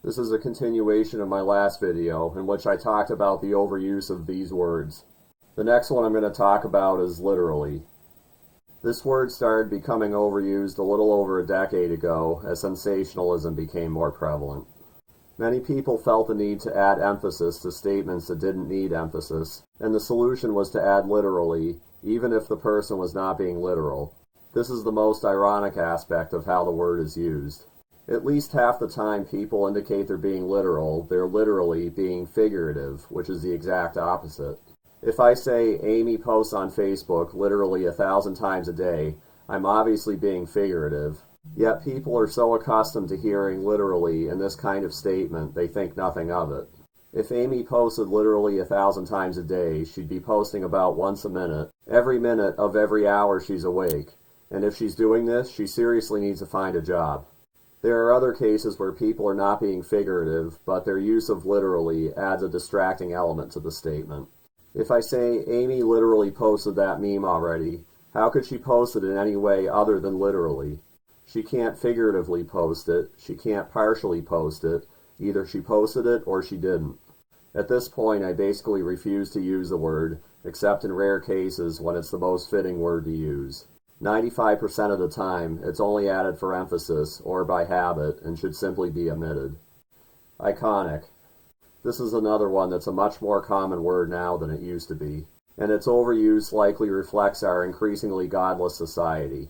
This is a continuation of my last video in which I talked about the overuse of these words. The next one I'm going to talk about is literally. This word started becoming overused a little over a decade ago as sensationalism became more prevalent. Many people felt the need to add emphasis to statements that didn't need emphasis, and the solution was to add literally, even if the person was not being literal. This is the most ironic aspect of how the word is used. At least half the time people indicate they're being literal, they're literally being figurative, which is the exact opposite. If I say Amy posts on Facebook literally 1,000 times a day, I'm obviously being figurative. Yet people are so accustomed to hearing literally in this kind of statement, they think nothing of it. If Amy posted literally 1,000 times a day, she'd be posting about once a minute, every minute of every hour she's awake. And if she's doing this, she seriously needs to find a job. There are other cases where people are not being figurative, but their use of literally adds a distracting element to the statement. If I say Amy literally posted that meme already, how could she post it in any way other than literally? She can't figuratively post it, she can't partially post it, either she posted it or she didn't. At this point, I basically refuse to use the word, except in rare cases when it's the most fitting word to use. 95% of the time, it's only added for emphasis or by habit and should simply be omitted. Iconic. This is another one that's a much more common word now than it used to be, and its overuse likely reflects our increasingly godless society.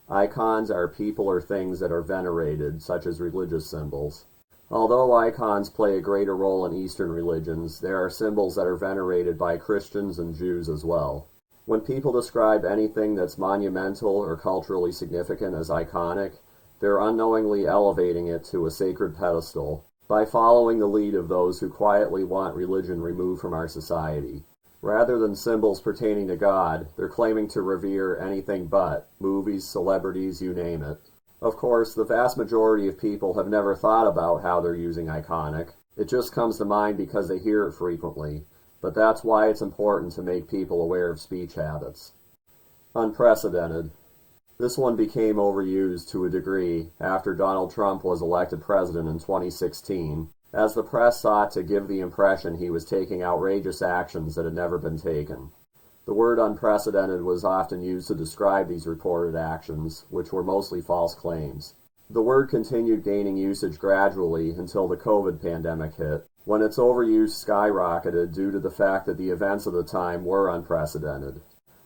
Icons are people or things that are venerated, such as religious symbols. Although icons play a greater role in Eastern religions, there are symbols that are venerated by Christians and Jews as well. When people describe anything that's monumental or culturally significant as iconic, they're unknowingly elevating it to a sacred pedestal by following the lead of those who quietly want religion removed from our society. Rather than symbols pertaining to God, they're claiming to revere anything but movies, celebrities, you name it. Of course, the vast majority of people have never thought about how they're using iconic. It just comes to mind because they hear it frequently. But that's why it's important to make people aware of speech habits. Unprecedented. This one became overused to a degree after Donald Trump was elected president in 2016, as the press sought to give the impression he was taking outrageous actions that had never been taken. The word unprecedented was often used to describe these reported actions, which were mostly false claims. The word continued gaining usage gradually until the COVID pandemic hit, when its overuse skyrocketed due to the fact that the events of the time were unprecedented.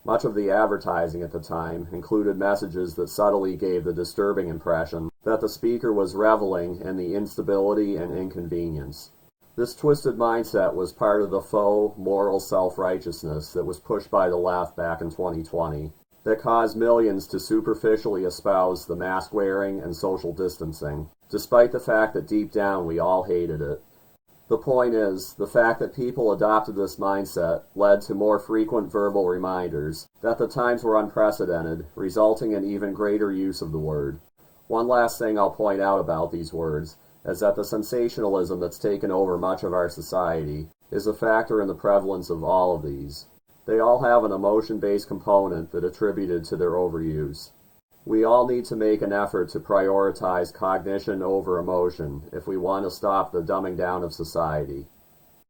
Much of the advertising at the time included messages that subtly gave the disturbing impression that the speaker was reveling in the instability and inconvenience. This twisted mindset was part of the faux moral self-righteousness that was pushed by the left back in 2020, that caused millions to superficially espouse the mask-wearing and social distancing, despite the fact that deep down we all hated it. The point is, the fact that people adopted this mindset led to more frequent verbal reminders that the times were unprecedented, resulting in even greater use of the word. One last thing I'll point out about these words is that the sensationalism that's taken over much of our society is a factor in the prevalence of all of these. They all have an emotion-based component that attributed to their overuse. We all need to make an effort to prioritize cognition over emotion if we want to stop the dumbing down of society.